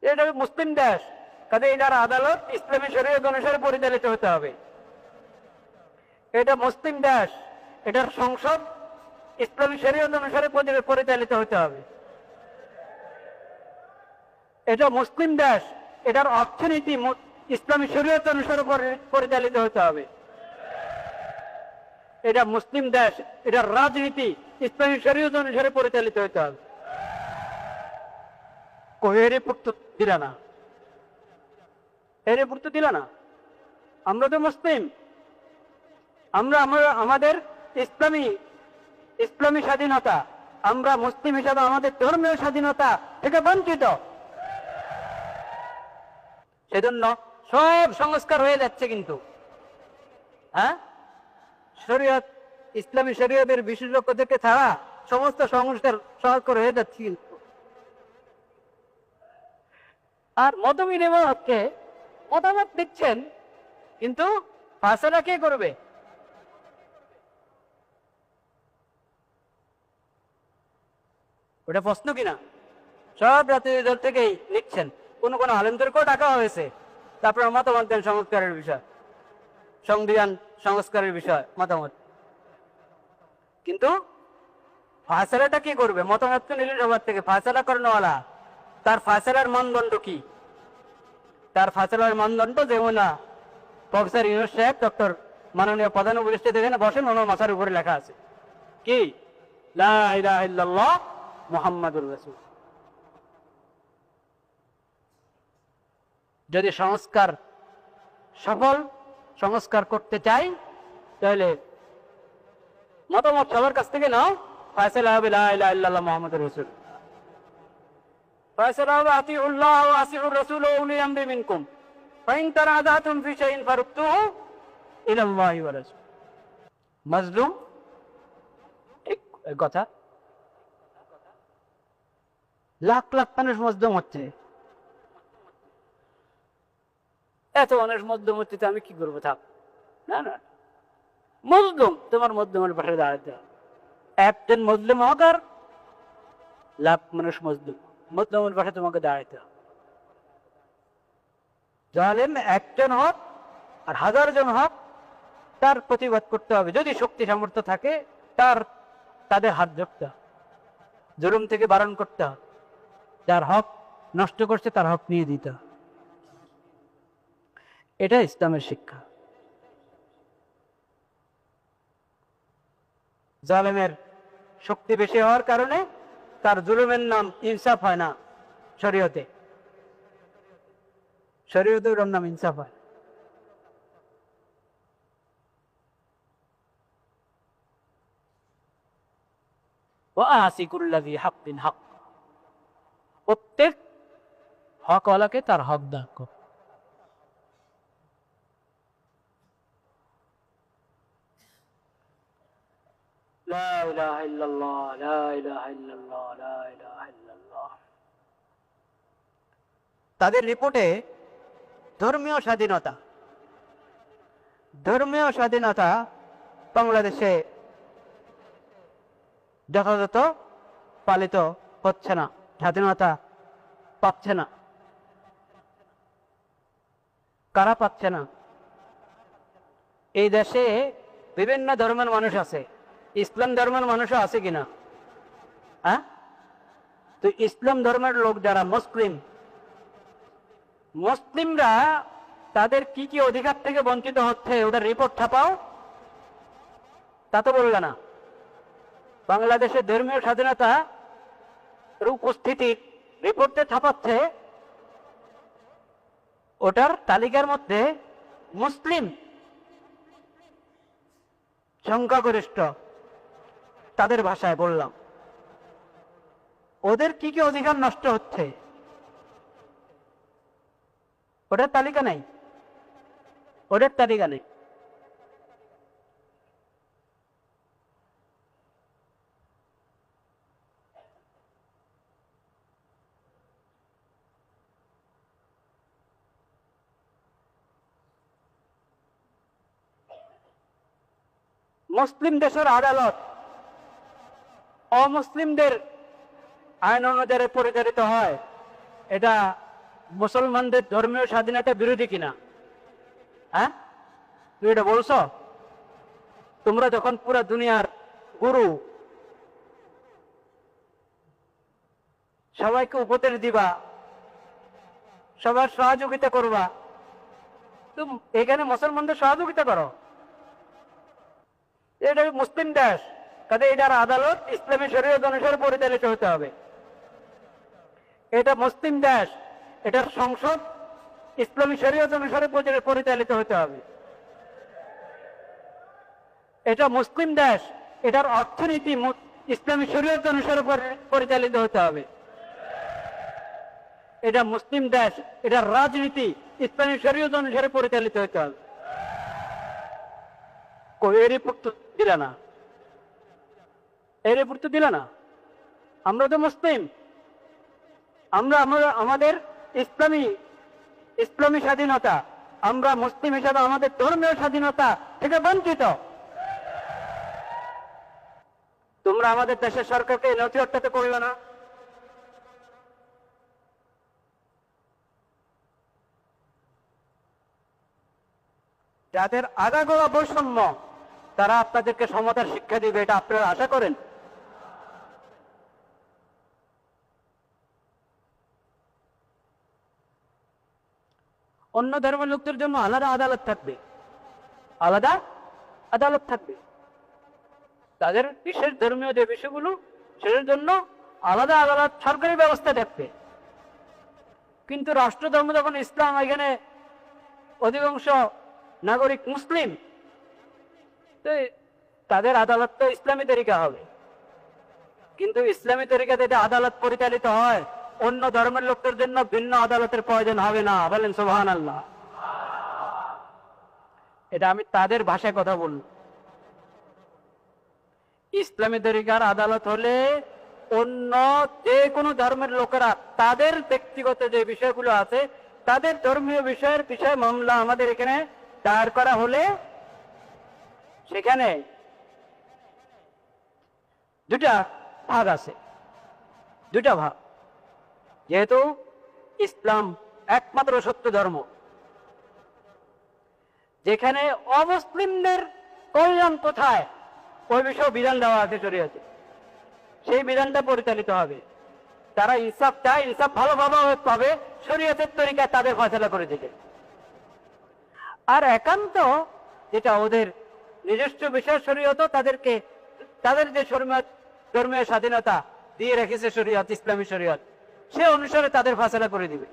এটা মুসলিম দেশ, কাজে এটার আদালত ইসলামী শরীয়ত অনুসারে পরিচালিত হতে হবে। এটা মুসলিম দেশ, এটার সংসদ ইসলামী শরীয়ত অনুসারে পরিচালিত হতে হবে। এটা মুসলিম দেশ, এটার অর্থনীতি ইসলামী শরীয়ত অনুসারে পরিচালিত হতে হবে। এটা মুসলিম দেশ, এটার রাজনীতি ইসলামী শরীয়ত অনুসারে পরিচালিত হতে হবে। এর প্রস্তুত দিলা না, এর প্রস্তুত দিলা না। আমরা তো মুসলিম, আমরা আমাদের ইসলামী স্বাধীনতা, আমরা মুসলিম হিসাবে আমাদের ধর্মীয় স্বাধীনতা থেকে বঞ্চিত। সেজন্য সব সংস্কার হয়ে যাচ্ছে, কিন্তু হ্যাঁ, শরীয়ত, ইসলামী শরীয়তের বিশেষজ্ঞদেরকে ছাড়া সমস্ত সংস্কার হয়ে যাচ্ছে। কিন্তু আর মতবিনিময়কে মতামত দিচ্ছেন, কিন্তু ফায়সালা কে করবে? ওটা প্রশ্ন কিনা? সব রাজনৈতিক দল থেকেই লিখছেন, কোন কোন আলেমদেরকেও ডাকা হয়েছে, তারপর মতামত দেন সংস্কারের বিষয়, সংবিধান সংস্কারের বিষয় মতামত। কিন্তু ফায়সালাটা কি করবে? মতামত তো নিলে সবার থেকে, ফায়সালা করানোওয়ালা তার ফায়সালার মানদণ্ড কি? তার ফায়সালার মানদণ্ড যেমন না প্রফেসর ইউনূস সাহেব, ডক্টর মাননীয় প্রধান উপদেষ্টা যেখানে বসেন, ওনার মাথার উপরে লেখা আছে কি? লা ইলাহা ইল্লাল্লাহ মুহাম্মাদুর রাসূল। যদি সংস্কার করতে চাই, তাহলে মতামত সবার কাছ থেকে নাও, ফায়সালা হবে লা ইলাহা ইল্লাল্লাহ মুহাম্মাদুর রাসূল। ফায়সালা হবে আতিউল্লাহ ওয়া আসিউর রাসূল ওয়া উলি আমরি মিনকুম ফাইন তানাযাতুম ফি শাইইন ফারুদ্দুহু ইলাল্লাহি ওয়া রাসূল। মাজলুম, ঠিক কথা। লাখ লাখ মানুষ মজলুম হচ্ছে, এত মানুষ মজলুম হচ্ছে, আমি কি করবো? থাক না, না, মজলুম তোমার মজলুমের পাশে দাঁড়াতে হবে। একজন মজলুম হোক আর লাখ মানুষ মজলুমের পাশে তোমাকে দাঁড়াতে হবে। জালেম একজন হোক আর 1000 জন হোক, তার প্রতিবাদ করতে হবে। যদি শক্তি সামর্থ্য থাকে, তাদের হাত ধরতে হবে, জুলুম থেকে বারণ করতে হবে, যার হক নষ্ট করছে তার হক নিয়ে দিতে হবে। এটা ইসলামের শিক্ষা। জালেমের শক্তি বেশি হওয়ার কারণে তার জুলুমের নাম ইনসাফ হয় না শরীয়তে। শরীয়তের নাম ইনসাফ হয়। প্রত্যেক হকওয়ালাকে তার হক দান কর। তাদের রিপোর্টে ধর্মীয় স্বাধীনতা বাংলাদেশে যথাযথ পালিত হচ্ছে না, স্বাধীনতা পাচ্ছে না। কারা পাচ্ছে না? এই দেশে বিভিন্ন ধর্মের মানুষ আছে, ইসলাম ধর্মের মানুষও আছে কিনা? হ্যাঁ, তো ইসলাম ধর্মের লোক যারা মুসলিমরা তাদের কি কি অধিকার থেকে বঞ্চিত হচ্ছে, ওদের রিপোর্ট ছাপাও। তা তো বললে না। বাংলাদেশের ধর্মীয় স্বাধীনতা উপস্থিতির রিপোর্টে ছাপাচ্ছে, ওটার তালিকার মধ্যে মুসলিম সংখ্যাগরিষ্ঠ, তাদের ভাষায় বললাম, ওদের কি কি অধিকার নষ্ট হচ্ছে, ওটার তালিকা নেই। মুসলিম দেশের আদালত অমুসলিমদের আইন অনুযায়ী পরিচালিত হয়, এটা মুসলমানদের ধর্মীয় স্বাধীনতা বিরোধী কিনা? হ্যাঁ, তুমি এটা বলছো? তোমরা যখন পুরা দুনিয়ার গুরু, সবাইকে উপদেশ দিবা, সবার সহযোগিতা করবা, তুমি এখানে মুসলমানদের সহযোগিতা করো। এটা মুসলিম দেশ, কাজে এটার আদালত ইসলামী শরীয়ত অনুসারে পরিচালিত হতে হবে। এটা মুসলিম দেশ, এটার সংসদ ইসলামী শরীয়ত অনুসারে পরিচালিত হতে হবে। এটা মুসলিম দেশ, এটার অর্থনীতি ইসলামী শরীয়ত অনুসারে পরিচালিত হতে হবে। এটা মুসলিম দেশ, এটার রাজনীতি ইসলামী শরীয়ত অনুসারে পরিচালিত হতে হবে। এর রিপোর্ট তো দিলা না, এই রিপোর্ট তো দিলা না। আমরা তো মুসলিম, আমরা আমাদের ইসলামী স্বাধীনতা, আমরা মুসলিম হিসাবে আমাদের ধর্মীয় স্বাধীনতা থেকে বঞ্চিত। তোমরা আমাদের দেশের সরকারকে নথিহট্টাতে করবে না। যাদের আগাগোড়া বৈষম্য, তারা আপনাদেরকে সমতার শিক্ষা দিবে, এটা আপনারা আশা করেন? অন্য ধর্মের লোকদের জন্য আলাদা আদালত থাকবে, আলাদা আদালত থাকবে। তাদের বিশেষ ধর্মীয় যে বিষয়গুলো, সেটার জন্য আলাদা আদালত, সরকারি ব্যবস্থা থাকবে। কিন্তু রাষ্ট্রধর্ম যখন ইসলাম, এখানে অধিকাংশ নাগরিক মুসলিম, তো তাদের আদালত তো ইসলামী তরিকা হবে। কিন্তু ইসলামী তরিকাতে এটা আদালত পরিচালিত হয়, অন্য ধর্মের লোকদের জন্য ভিন্ন আদালতের প্রয়োজন হবে না। বলেন সুবহানাল্লাহ। এটা আমি তাদের ভাষায় কথা বলব। ইসলামী তরিকার আদালত হলে অন্য যে কোনো ধর্মের লোকেরা তাদের ব্যক্তিগত যে বিষয়গুলো আছে, তাদের ধর্মীয় বিষয় মামলা আমাদের এখানে দায়ের করা হলে সেখানে দুটা ভাগ আছে, দুটা ভাগ। যেহেতু ইসলাম একমাত্র সত্য ধর্ম, যেখানে অমুসলিমদের কল্যাণ কোথায় ওই বিষয়ে বিধান দেওয়া আছে শরীয়তে, সেই বিধানটা পরিচালিত হবে। তারা ইনসাফ চায়, ইনসাফ ভালোভাবে পাবে, শরীয়তের তরিকায় তাদের ফয়সালা করে দেবে। আর একান্ত যেটা ওদের নিজস্ব বিষয় শরীয়ত, তাদেরকে তাদের যে ধর্মীয় স্বাধীনতা দিয়ে রেখেছে শরীয়ত, ইসলামী শরীয়ত, সে অনুসারে তাদের ফয়সালা করে দিবে।